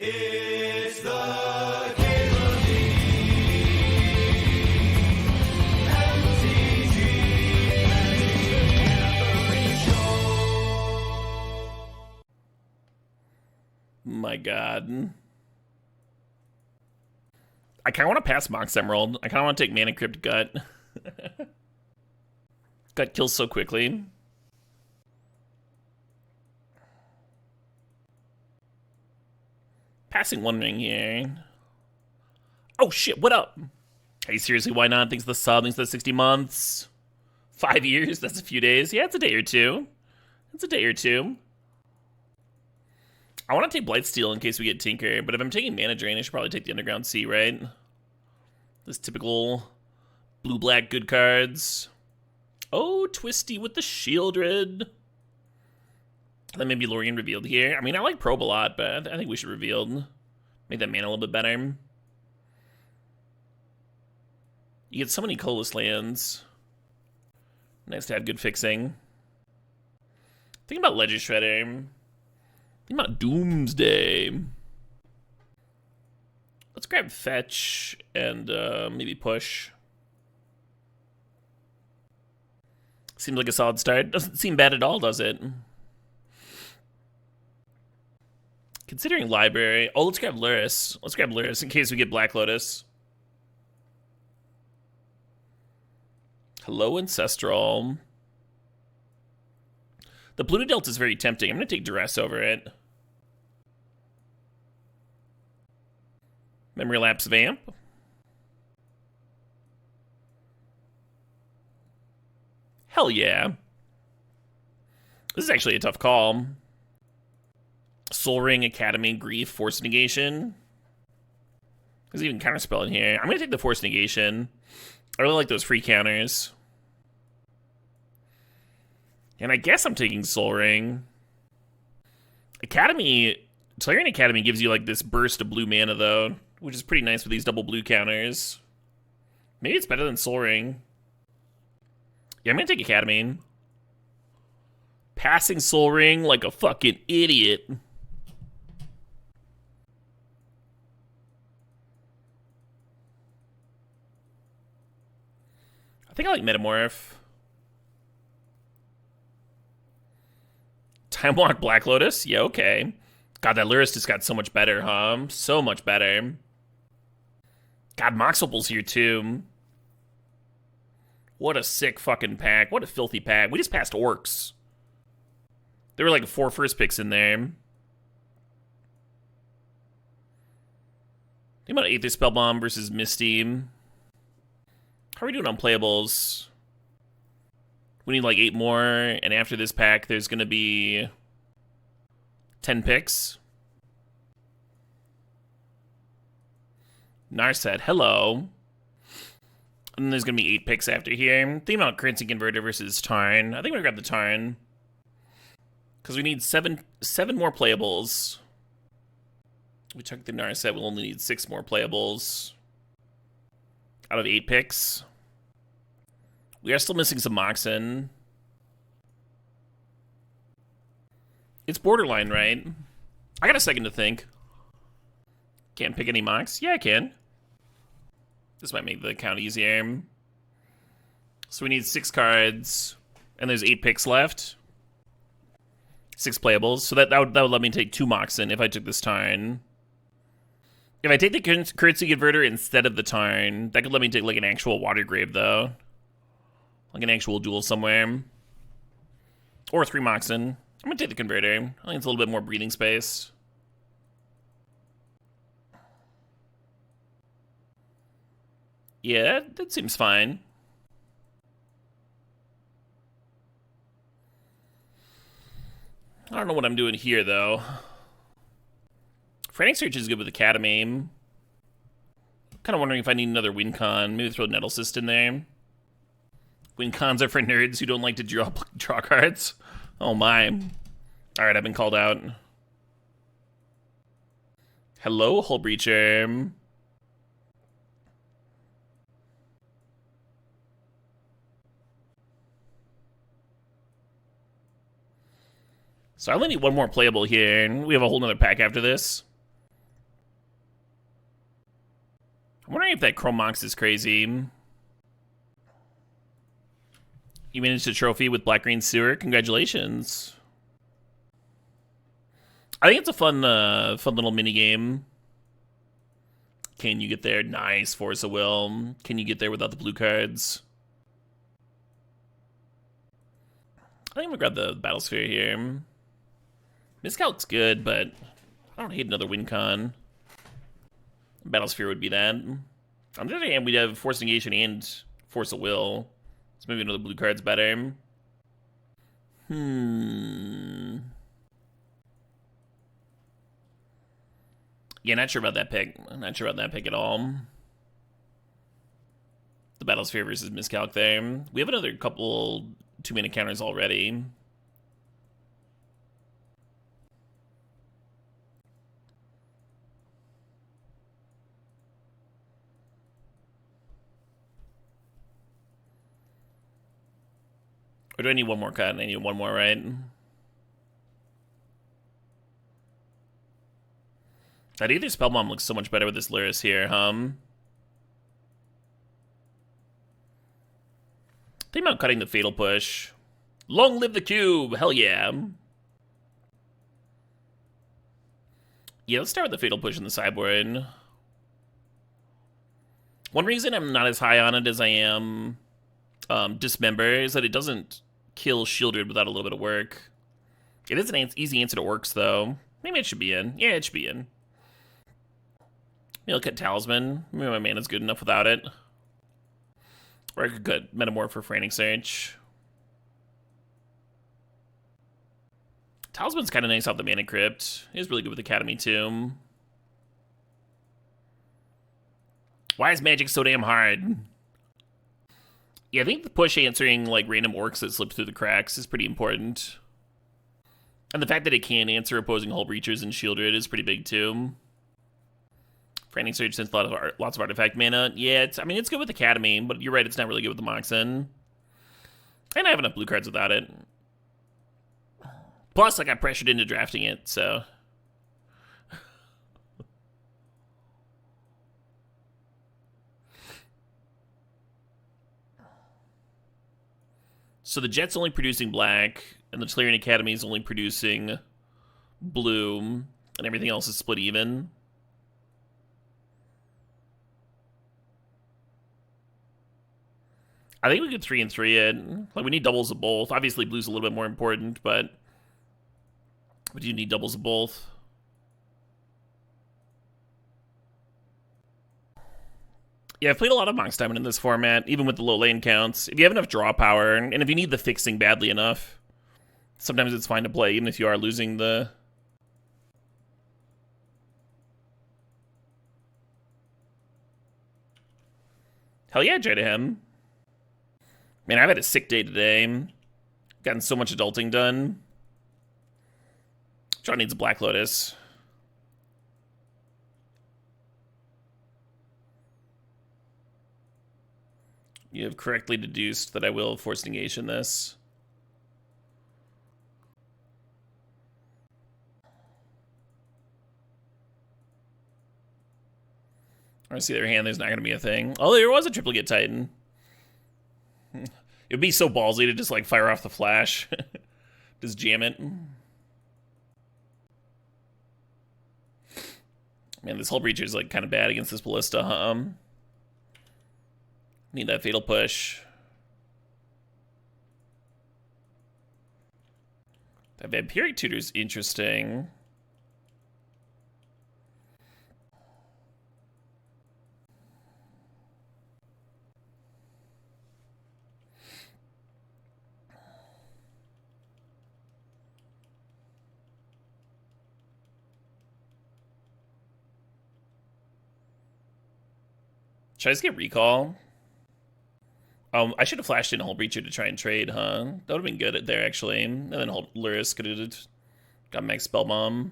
It's the Cable League. MTGO Show. My God. I kind of want to pass Mox Emerald. I kind of want to take Mana Crypt Gut. Gut kills so quickly. Passing one ring here. Oh shit, what up? Hey, seriously, why not? Thanks for the sub, thanks for the 60 months. 5 years, that's a few days. Yeah, it's a day or two. It's a day or two. I want to take Blightsteel in case we get Tinker, but if I'm taking Mana Drain, I should probably take the Underground Sea, right? This typical blue-black good cards. Oh, Twisty with the Shieldred. Then maybe Lorien revealed here. I mean, I like Probe a lot, but I think we should revealed. Make that mana a little bit better. You get so many colorless lands. Nice to have good fixing. Think about Ledger Shredder. Think about Doomsday. Let's grab Fetch and maybe Push. Seems like a solid start. Doesn't seem bad at all, does it? Considering Library. Oh, let's grab Luris. Let's grab Luris in case we get Black Lotus. Hello, Ancestral. The Pluto Delta is very tempting. I'm going to take Duress over it. Memory Lapse Vamp. Hell yeah. This is actually a tough call. Soul Ring, Academy, Grief, Force Negation. There's even Counterspell in here. I'm going to take the Force Negation. I really like those free counters. And I guess I'm taking Soul Ring. Academy, Tolarian Academy gives you like this burst of blue mana though, which is pretty nice with these double blue counters. Maybe it's better than Soul Ring. Yeah, I'm going to take Academy. Passing Soul Ring like a fucking idiot. I think I like Metamorph. Time Walk Black Lotus? Yeah, okay. God, that Luris just got so much better, huh? So much better. God, Mox Opal's here too. What a sick fucking pack. What a filthy pack. We just passed Orcs. There were like 4 first picks in there. Think about Aether Spellbomb versus Misty. How are we doing on playables? We need like 8 more, and after this pack, there's gonna be 10 picks. Narset, hello. And then there's gonna be 8 picks after here. Think about Currency Converter versus Tarn. I think we're gonna grab the Tarn. Because we need 7 more playables. We check the Narset, we'll only need 6 more playables. Out of 8 picks. We are still missing some Moxen. It's borderline, right? I got a second to think. Can't pick any Mox? Yeah, I can. This might make the count easier. So we need 6 cards, and there's 8 picks left. 6 playables. So that would let me take 2 Moxen if I took this turn. If I take the Currency Converter instead of the Tarn, that could let me take like an actual Water Grave though. Like an actual duel somewhere. Or 3 Moxen. I'm gonna take the Converter. I think it's a little bit more breathing space. Yeah, that seems fine. I don't know what I'm doing here though. Frantic Search is good with Academy. Kind of wondering if I need another win con. Maybe throw Nettle Cyst in there. Win cons are for nerds who don't like to draw cards. Oh my. Alright, I've been called out. Hello, Hull Breacher. So I only need 1 more playable here, and we have a whole nother pack after this. I'm wondering if that Chrome Mox is crazy. You managed a trophy with Black Green Sewer. Congratulations. I think it's a fun little mini game. Can you get there? Nice, Force of Will. Can you get there without the blue cards? I think I'm gonna grab the Battlesphere here. Miscalc's good, but I don't hate another win con. Battlesphere would be that. On the other hand, we'd have Force Negation and Force of Will. So maybe another blue card's better. Yeah, not sure about that pick. I'm not sure about that pick at all. The Battlesphere versus Miscalc there. We have another couple 2-mana counters already. Or do I need one more cut? I need one more, right? That Aether Spellbomb looks so much better with this Luris here, Think about cutting the Fatal Push. Long live the cube! Hell yeah. Yeah, let's start with the Fatal Push in the sideboard. One reason I'm not as high on it as I am Dismember is that it doesn't kill Shieldred without a little bit of work. It is an easy answer to Orcs, though. Maybe it should be in. Yeah, it should be in. Maybe I'll cut Talisman. Maybe my mana's good enough without it. Or I could cut Metamorph for Frantic Search. Talisman's kind of nice off the Mana Crypt. He's really good with Academy, too. Why is Magic so damn hard? Yeah, I think the push answering, like, random Orcs that slip through the cracks is pretty important. And the fact that it can answer opposing Hull Breachers and Shieldred is pretty big, too. Frantic Surge since lots of artifact mana. Yeah, I mean, it's good with Academy, but you're right, it's not really good with the Moxen. And I have enough blue cards without it. Plus, I got pressured into drafting it, so... So the Jet's only producing black, and the Tolarian Academy is only producing blue, and everything else is split even. I think we could 3 and 3 it. Like, we need doubles of both. Obviously, blue's a little bit more important, but we do need doubles of both. Yeah, I've played a lot of Mox Diamond in this format, even with the low lane counts. If you have enough draw power, and if you need the fixing badly enough, sometimes it's fine to play, even if you are losing the... Hell yeah, Jay to him. Man, I've had a sick day today. Gotten so much adulting done. John needs a Black Lotus. You have correctly deduced that I will force negation this. I see their hand, there's not going to be a thing. Oh, there was a Triplicate Titan. It would be so ballsy to just, like, fire off the flash. Just jam it. Man, this Hull Breacher is, like, kind of bad against this Ballista, Need that Fatal Push. That Vampiric Tutor's interesting. Should I just get Recall? I should have flashed in Hull Breacher to try and trade, huh? That would have been good there, actually. And then Luris could have got Max Spellbomb.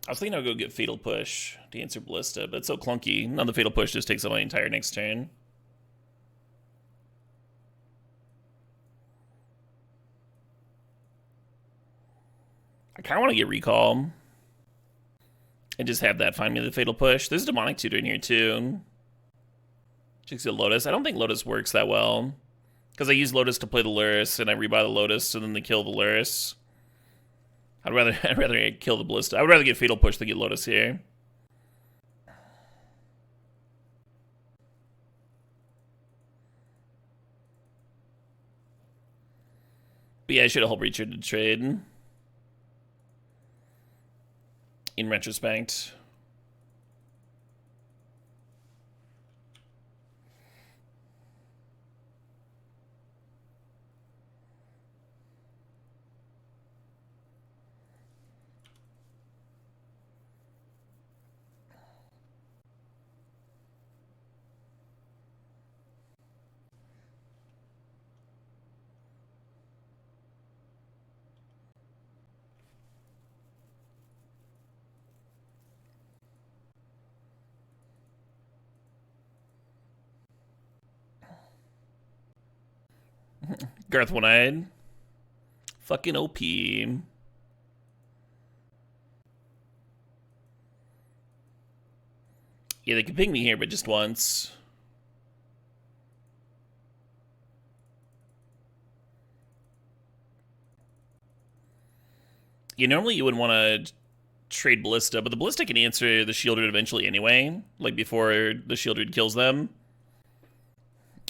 I was thinking I would go get Fatal Push to answer Ballista, but it's so clunky. Now the Fatal Push just takes up my entire next turn. I kind of want to get Recall. And just have that find me the fatal push. There's a demonic tutor in here too. Just get Lotus. I don't think Lotus works that well. Because I use Lotus to play the Lurrus, and I rebuy the Lotus, and then they kill the Lurrus. I'd rather kill the Ballista. I would rather get Fatal Push than get Lotus here. But yeah, I should have Hull Breacher to trade. In retrospect. Garth One-Eyed. Fucking OP. Yeah, they can ping me here, but just once. Normally you would want to trade Ballista, but the Ballista can answer the Shieldred eventually anyway, like before the Shieldred kills them.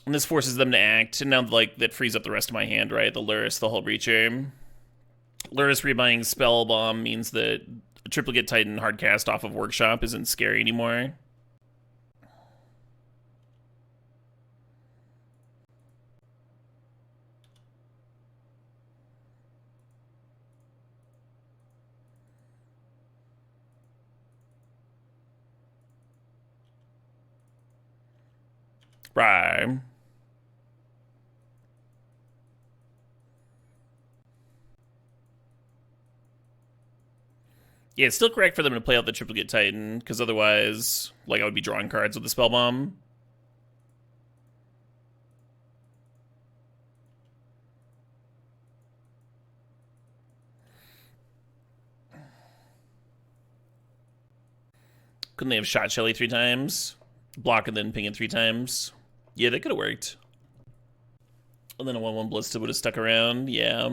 And this forces them to act, and now, like, that frees up the rest of my hand, right? The Lurrus, the Hull Breacher. Lurrus rebuying Spell Bomb means that a Triplicate Titan hardcast off of Workshop isn't scary anymore. Right. Yeah, it's still correct for them to play out the Triplicate Titan, because otherwise, like, I would be drawing cards with the Spell Bomb. Couldn't they have shot Shelly 3 times? Block and then ping it 3 times? Yeah, that could have worked. And then a 1/1 Ballista would have stuck around, yeah.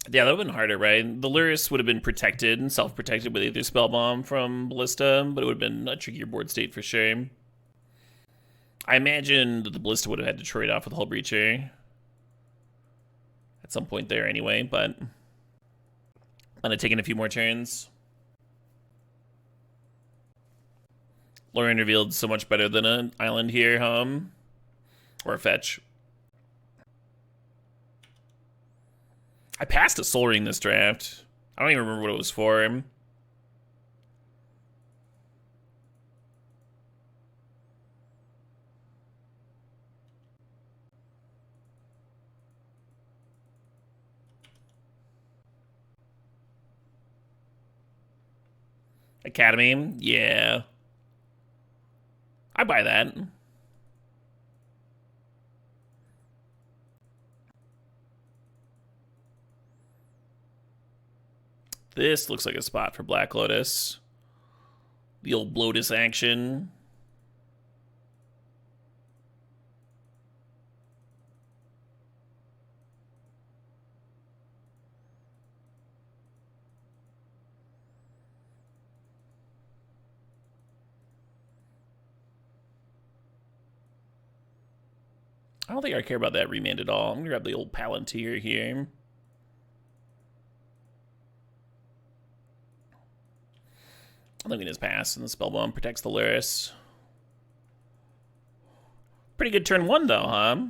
Yeah, that would have been harder, right? The Lurrus would have been protected and self-protected with either Spell Bomb from Ballista, but it would have been a trickier board state for sure. I imagine that the Ballista would have had to trade off with Hull Breacher at some point there anyway, but might have taken a few more turns. Lorien revealed so much better than an island here, or a fetch. I passed a Soul Ring this draft. I don't even remember what it was for. Academy? Yeah. I buy that. This looks like a spot for Black Lotus. The old Bloatus action. I don't think I care about that remand at all. I'm gonna grab the old Palantir here. I think we just pass, and the Spell Bomb protects the Lurrus. Pretty good turn 1, though, huh?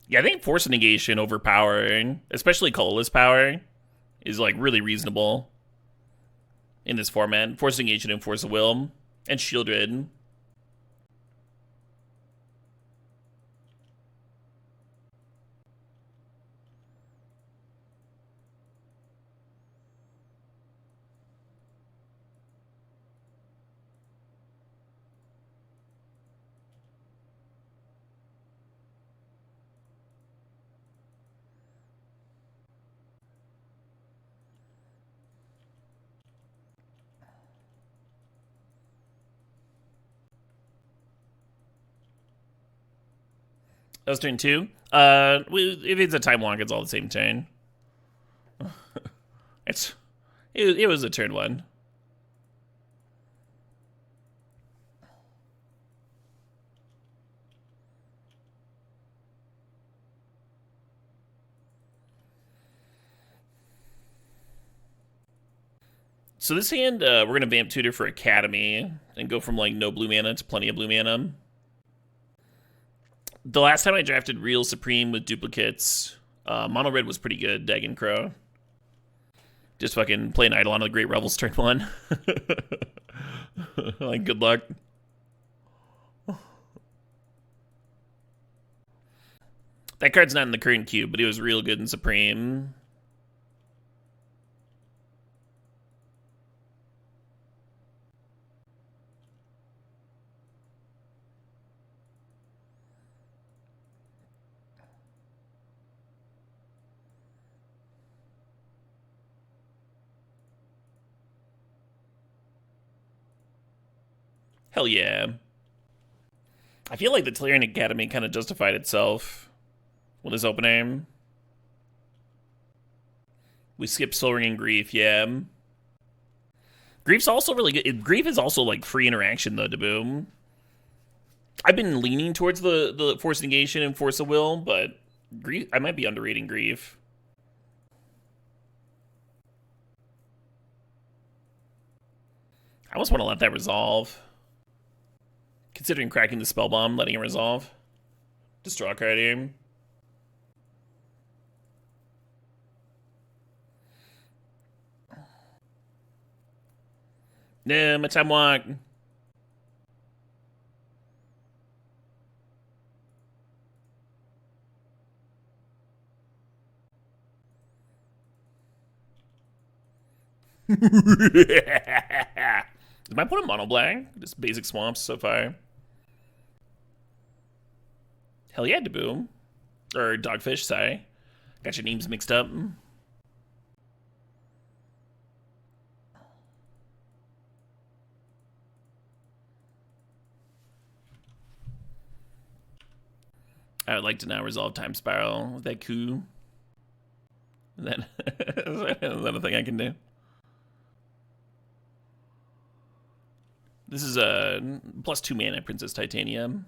Yeah, I think Force Negation overpowering, especially Colorless Power, is, like, really reasonable in this format. Force Negation and Force of Will, and Shieldred. That was turn 2. If it's a time walk, it's all the same turn. It was a turn 1. So this hand, we're gonna vamp tutor for Academy and go from like no blue mana to plenty of blue mana. The last time I drafted Real Supreme with duplicates, Mono Red was pretty good, Dagon Crow. Just fucking play an Eidolon of the Great Revels turn 1. Like, good luck. That card's not in the current queue, but he was real good in Supreme. Hell yeah. I feel like the Tolarian Academy kind of justified itself with his opening. We skipped Soul Ring and Grief, yeah. Grief's also really good. Grief is also like free interaction though, to boom. I've been leaning towards the Force Negation and Force of Will, but Grief, I might be underrating Grief. I almost want to let that resolve. Considering cracking the spell bomb, letting it resolve. Just draw a card here. Nah, my time walk. Is my opponent mono black? Just basic swamps so far. Hell yeah, Daboom. Or Dogfish, sorry. Got your names mixed up. I would like to now resolve Time Spiral with that coup. Is that, is that a thing I can do? This is a +2 mana Princess Titanium.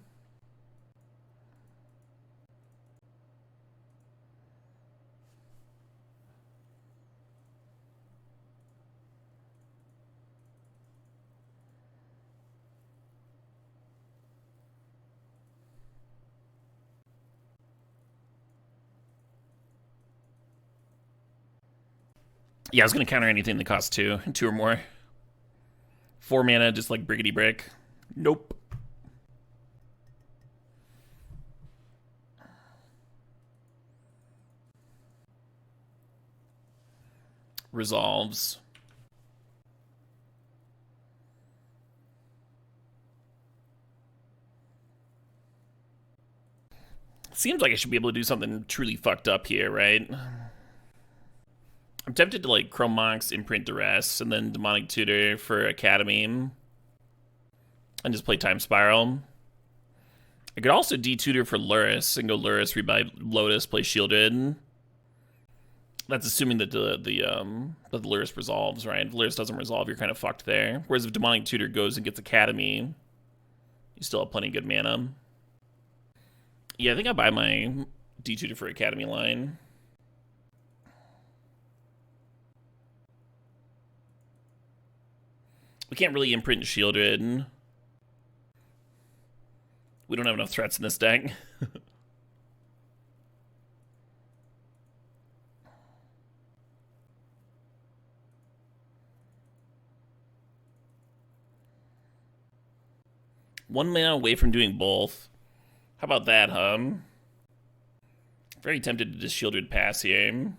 Yeah, I was gonna counter anything that costs 2 or more. 4 mana, just like Briggity Brick. Nope. Resolves. Seems like I should be able to do something truly fucked up here, right? I'm tempted to like Chrome Mox, Imprint Duress, and then Demonic Tutor for Academy. And just play Time Spiral. I could also D-Tutor for Luris and go Luris, rebuy Lotus, play Shielded. That's assuming that the Luris resolves, right? If Luris doesn't resolve, you're kind of fucked there. Whereas if Demonic Tutor goes and gets Academy, you still have plenty of good mana. Yeah, I think I'll buy my D-Tutor for Academy line. We can't really imprint Shielded. We don't have enough threats in this deck. One mana away from doing both. How about that, huh? Very tempted to just Shielded pass here.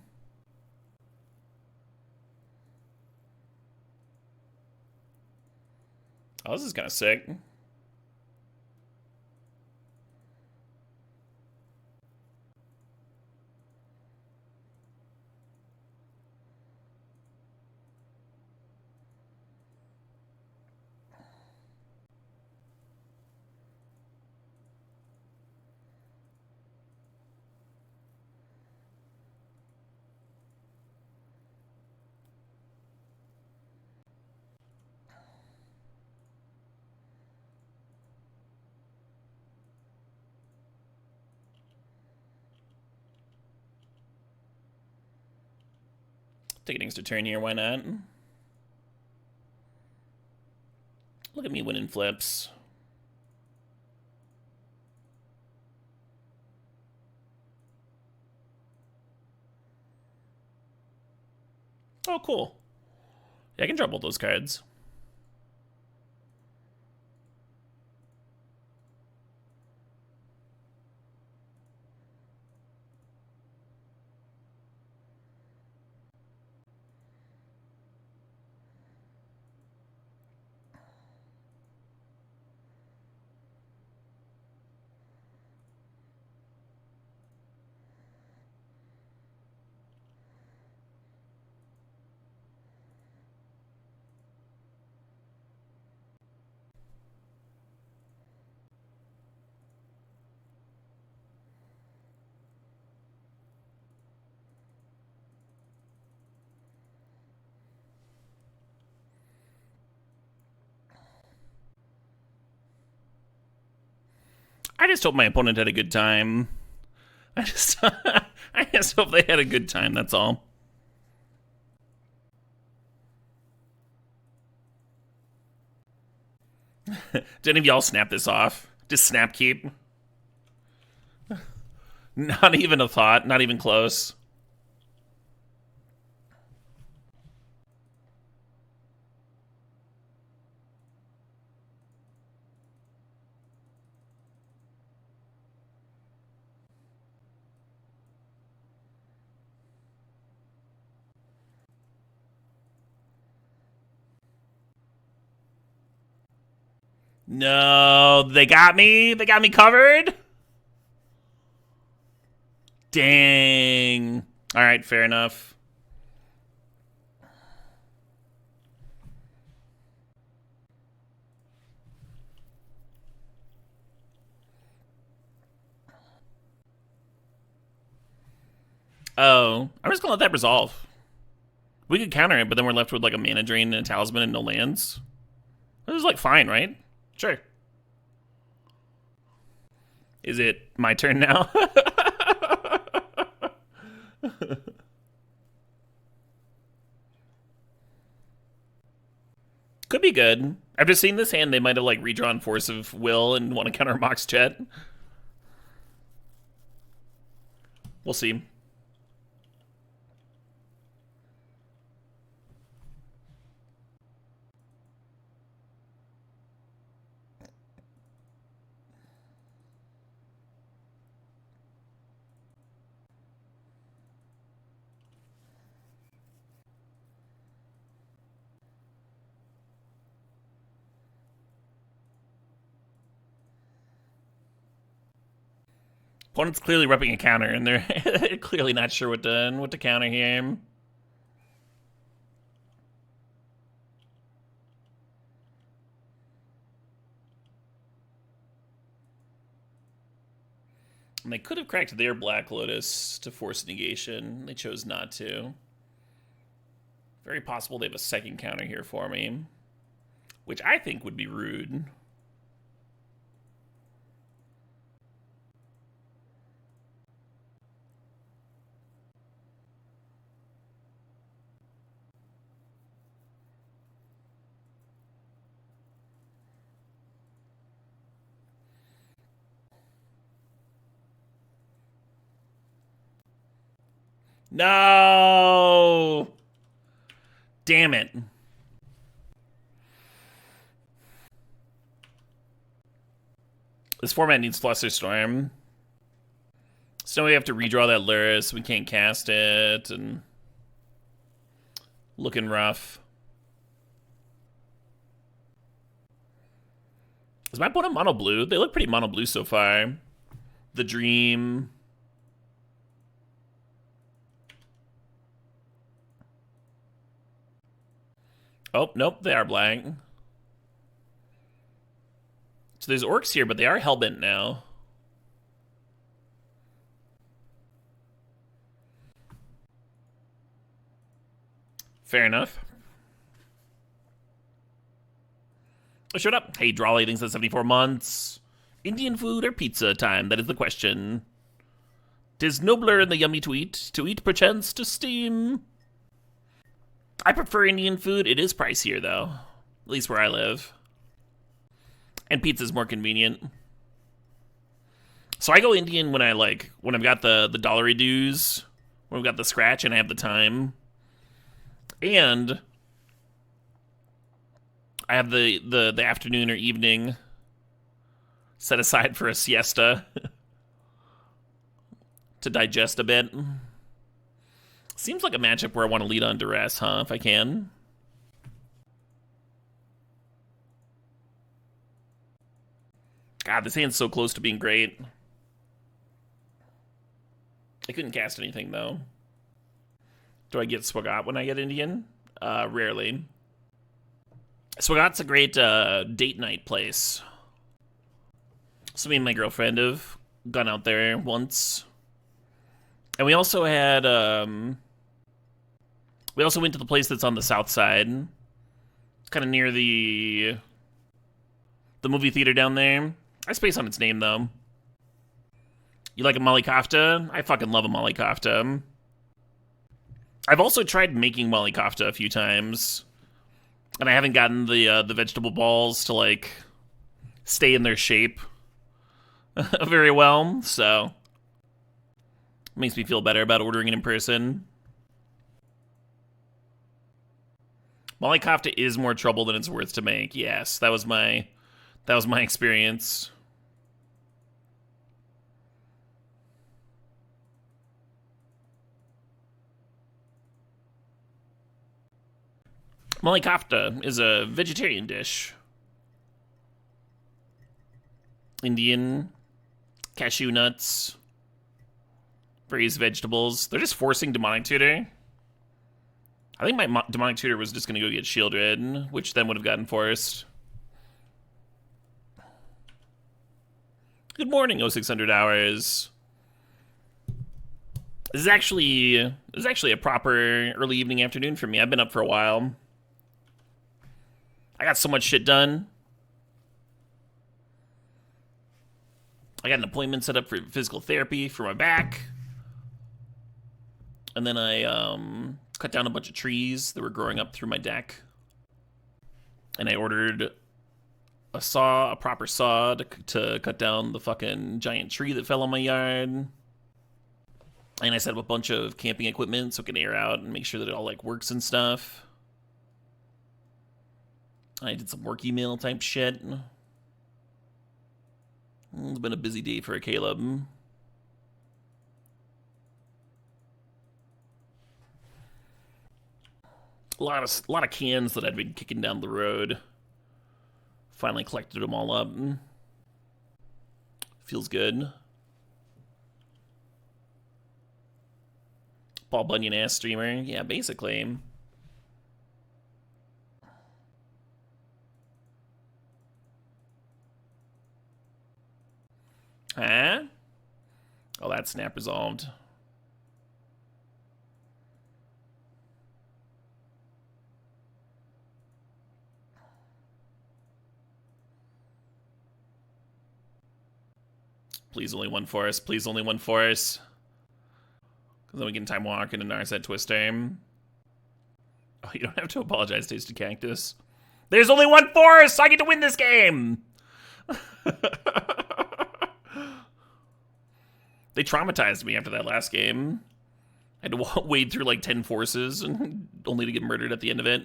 Oh, this is kind of sick. Take an extra turn here, why not? Look at me winning flips. Oh, cool. Yeah, I can draw both those cards. I just hope my opponent had a good time. I just hope they had a good time, that's all. Did any of y'all snap this off? Just snap keep? Not even a thought, not even close. No, they got me. They got me covered. Dang. All right, fair enough. Oh, I'm just gonna let that resolve. We could counter it, but then we're left with like a mana drain and a talisman and no lands. This is like fine, right? Sure. Is it my turn now? Could be good. After seeing this hand, they might have like redrawn Force of Will and want to counter Mox Chet. We'll see. Opponent's clearly repping a counter, and they're clearly not sure what to counter here. And they could have cracked their Black Lotus to force negation. They chose not to. Very possible they have a second counter here for me, which I think would be rude. No! Damn it. This format needs Flusterstorm. So we have to redraw that Luris. We can't cast it, and looking rough. Is my opponent mono blue? They look pretty mono blue so far. The Dream. Oh, nope, they are blank. So there's orcs here, but they are hellbent now. Fair enough. I showed up. Hey, Drawley thinks that's 74 months. Indian food or pizza time? That is the question. 'Tis nobler in the yummy to eat perchance to steam. I prefer Indian food. It is pricier, though. At least where I live. And pizza's more convenient. So I go Indian when when I've got the dollary dues, when I've got the scratch and I have the time. And I have the afternoon or evening set aside for a siesta to digest a bit. Seems like a matchup where I want to lead on duress, huh? If I can. God, this hand's so close to being great. I couldn't cast anything, though. Do I get Swagat when I get Indian? Rarely. Swagat's a great date night place. So me and my girlfriend have gone out there once. And we also had, we also went to the place that's on the south side. It's kind of near the movie theater down there. I space on its name, though. You like a molly kofta? I fucking love a molly kofta. I've also tried making molly kofta a few times. And I haven't gotten the vegetable balls to, like, stay in their shape very well, so makes me feel better about ordering it in person. Molly kofta is more trouble than it's worth to make. Yes, that was my experience. Molly kofta is a vegetarian dish. Indian, cashew nuts, braised vegetables. They're just forcing Demonic Tutor. I think my Demonic Tutor was just going to go get Shieldred, which then would have gotten forced. Good morning, 0600 hours. This is actually a proper early evening afternoon for me. I've been up for a while. I got so much shit done. I got an appointment set up for physical therapy for my back. And then I cut down a bunch of trees that were growing up through my deck. And I ordered a proper saw to cut down the fucking giant tree that fell on my yard. And I set up a bunch of camping equipment so it can air out and make sure that it all like works and stuff. I did some work email type shit. It's been a busy day for a Caleb. A lot of cans that I'd been kicking down the road. Finally collected them all up. Feels good. Paul Bunyan ass streamer. Yeah, basically. Huh? Oh, that snap resolved. Please only one for us. Please only one for us. Because then we can time walk into Narset Twister. Oh, you don't have to apologize, Tasty Cactus. There's only one for us! I get to win this game! They traumatized me after that last game. I had to wade through like 10 forces and only to get murdered at the end of it.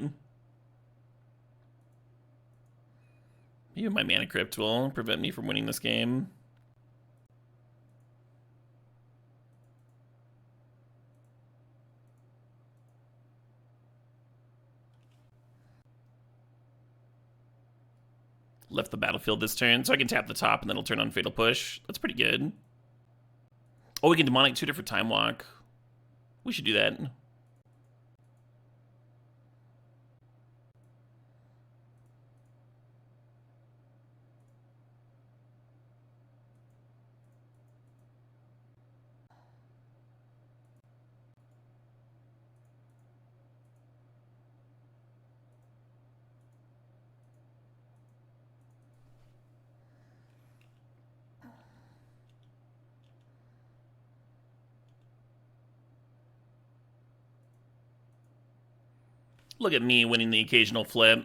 Maybe my Mana Crypt will prevent me from winning this game. Left the battlefield this turn, so I can tap the top and then it'll turn on Fatal Push. That's pretty good. Oh, we can Demonic Tutor for Time Walk. We should do that. Look at me winning the occasional flip.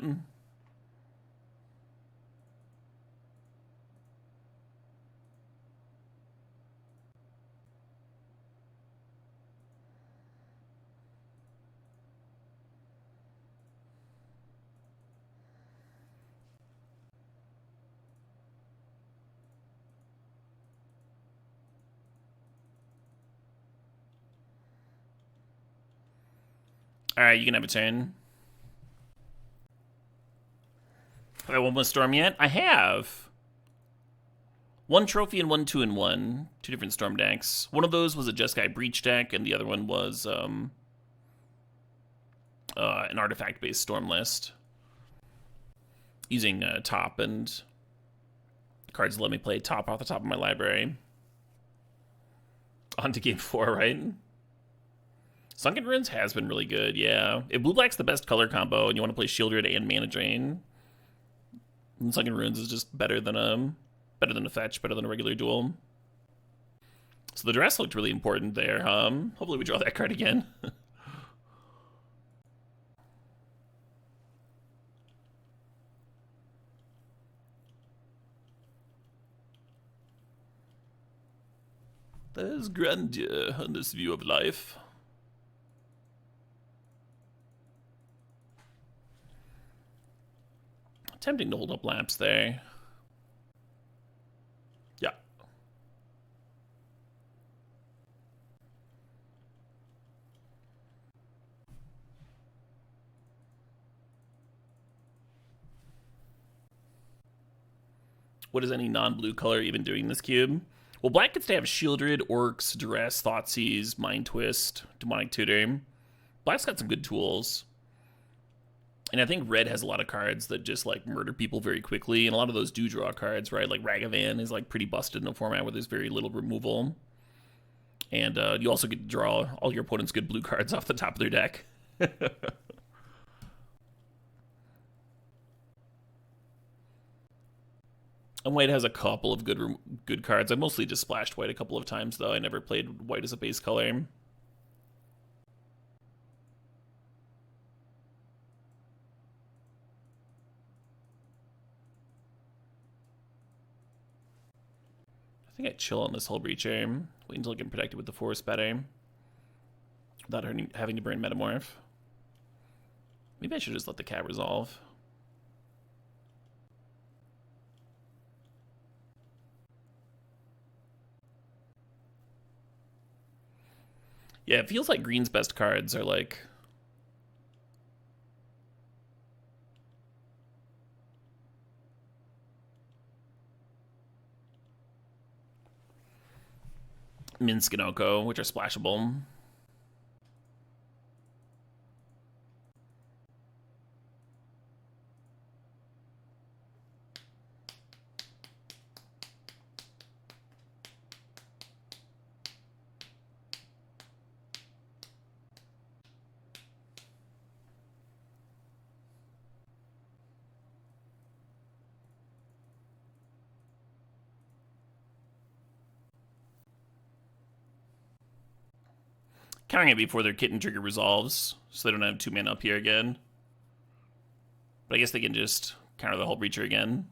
Alright, you can have a turn. Have I won with Storm yet? I have. One trophy and one 2-in-1. Two different Storm decks. One of those was a Jeskai Breach deck, and the other one was an artifact-based Storm list. Using top and cards that let me play top off the top of my library. On to game 4, right? Sunken Ruins has been really good, yeah. If blue-black's the best color combo and you want to play Shieldred and Mana Drain, then Sunken Ruins is just better than a fetch, better than a regular duel. So the dress looked really important there. Hopefully we draw that card again. There's grandeur on this view of life. Tempting to hold up laps there. Yeah. What is any non-blue color even doing in this cube? Well, black gets to have Shieldred, Orcs, Duress, Thoughtseize, Mind Twist, Demonic Tutor. Black's got some good tools. And I think red has a lot of cards that just, like, murder people very quickly. And a lot of those do draw cards, right? Like, Ragavan is, like, pretty busted in a format where there's very little removal. And you also get to draw all your opponent's good blue cards off the top of their deck. And white has a couple of good cards. I mostly just splashed white a couple of times, though. I never played white as a base color. I think I chill on this whole Breacher. Wait until I get protected with the Force better. Without having to burn Metamorph. Maybe I should just let the cat resolve. Yeah, it feels like green's best cards are like... Minsk and Oko, which are splashable. Countering it before their Kitten trigger resolves, so they don't have 2 mana up here again. But I guess they can just counter the whole Breacher again.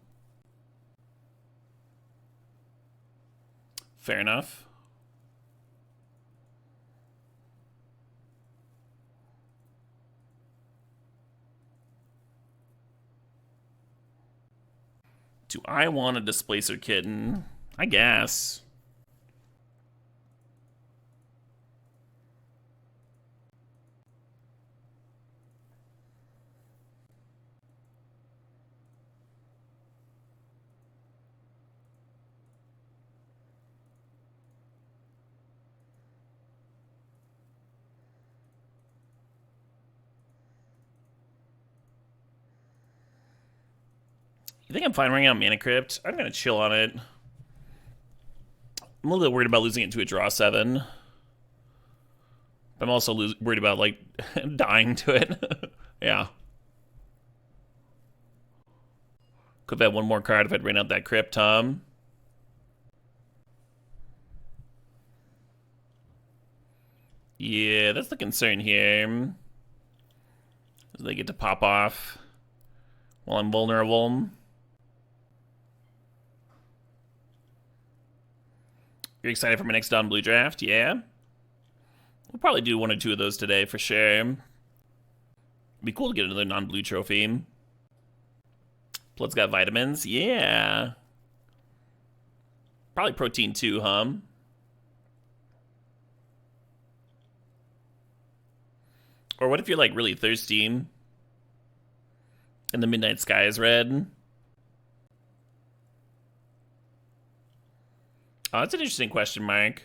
Fair enough. Do I want a Displacer Kitten? I guess. You think I'm fine running out Mana Crypt? I'm gonna chill on it. I'm a little bit worried about losing it to a draw 7. But I'm also worried about, like, dying to it. Yeah. Could have had one more card if I'd ran out that Crypt, Tom. Yeah, that's the concern here. They get to pop off while I'm vulnerable. You're excited for my next Dawn Blue draft? Yeah. We'll probably do 1 or 2 of those today for sure. It'd be cool to get another non-blue trophy. Blood's got vitamins? Yeah. Probably protein too, huh? Or what if you're like really thirsty and the midnight sky is red? Oh, that's an interesting question, Mark.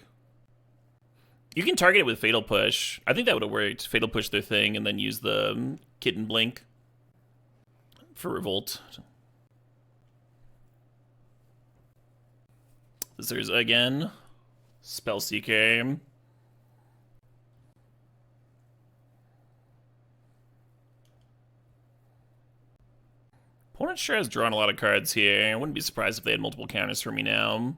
You can target it with Fatal Push. I think that would have worked. Fatal Push their thing and then use the Kitten Blink for Revolt. This is again. Spellseeker. Opponent sure has drawn a lot of cards here. I wouldn't be surprised if they had multiple counters for me now.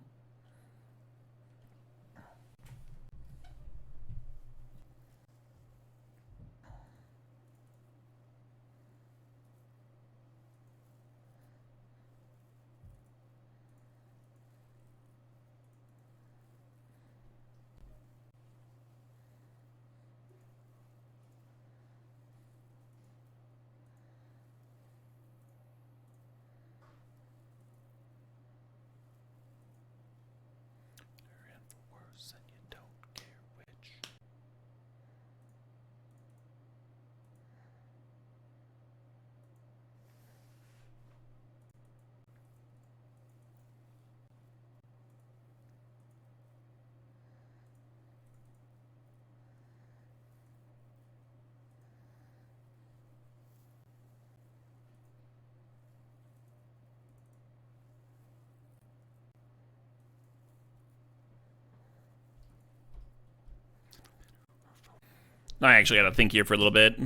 I actually gotta think here for a little bit.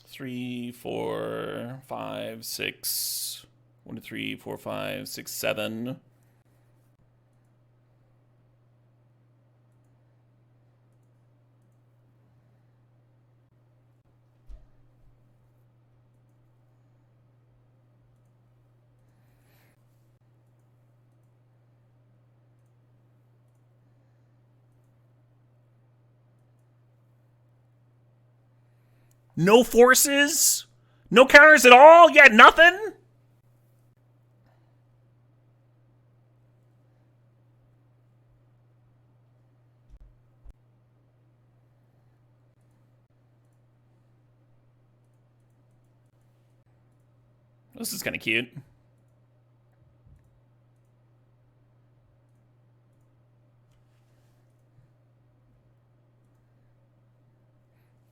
3, 4, 5, 6. 1, 2, 3, 4, 5, 6, 7. No forces? No counters at all? Yeah, nothing? This is kind of cute.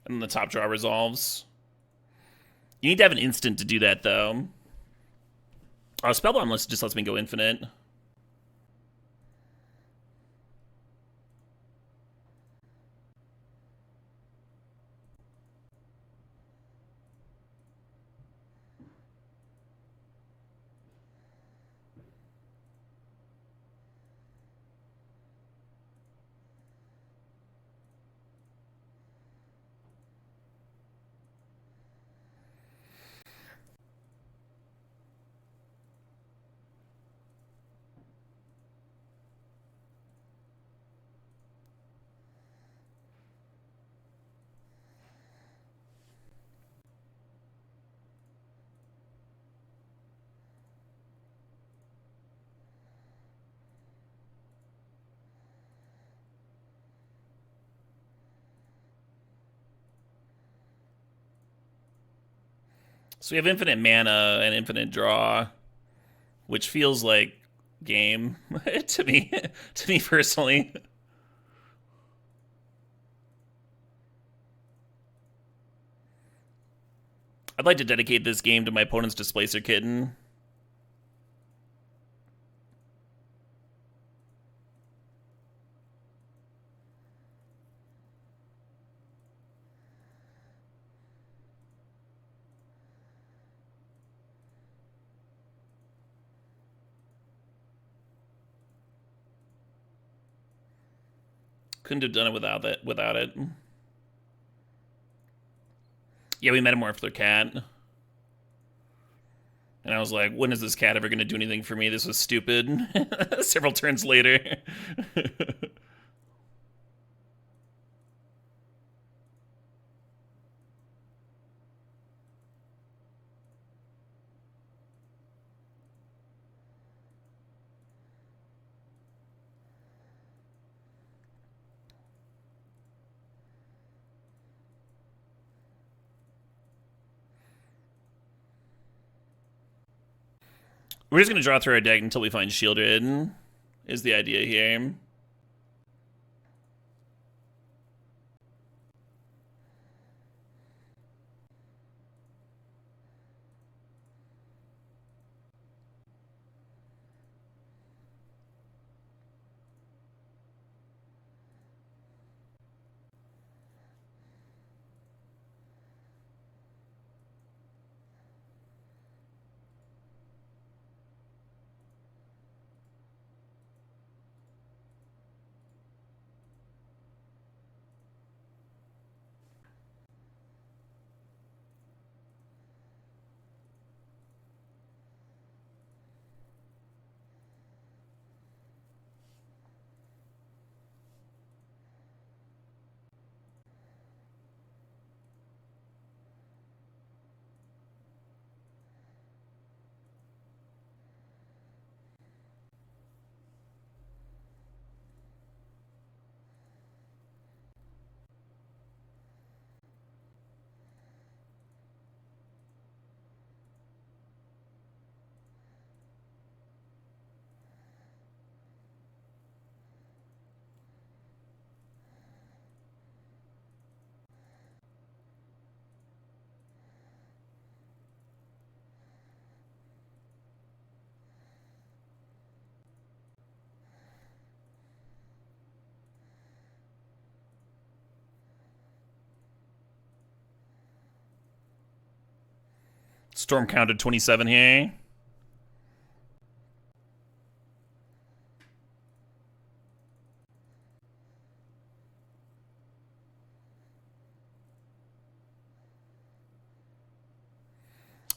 And then the top draw resolves. You need to have an instant to do that, though. Oh, Spellbomb just lets me go infinite. So we have infinite mana and infinite draw, which feels like game to me personally. I'd like to dedicate this game to my opponent's Displacer Kitten. Couldn't have done it without it. Yeah, we metamorphed their cat. And I was like, when is this cat ever going to do anything for me? This was stupid. Several turns later. We're just going to draw through our deck until we find Shieldred, is the idea here. Storm counted 27 here.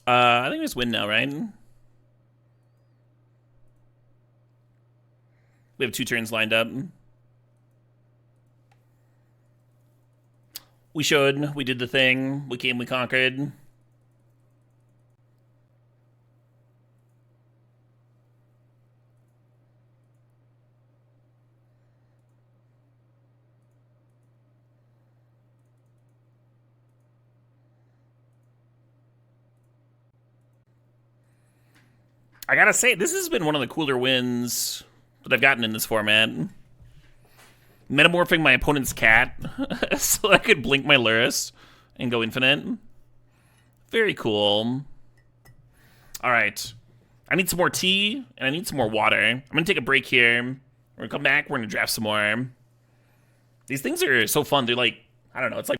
I think we just win now, right? We have 2 turns lined up. We should. We did the thing. We came, we conquered. I gotta say, this has been one of the cooler wins that I've gotten in this format. Metamorphing my opponent's cat so I could blink my Lurrus and go infinite. Very cool. Alright. I need some more tea, and I need some more water. I'm gonna take a break here. We're gonna come back, we're gonna draft some more. These things are so fun. They're like, I don't know, it's like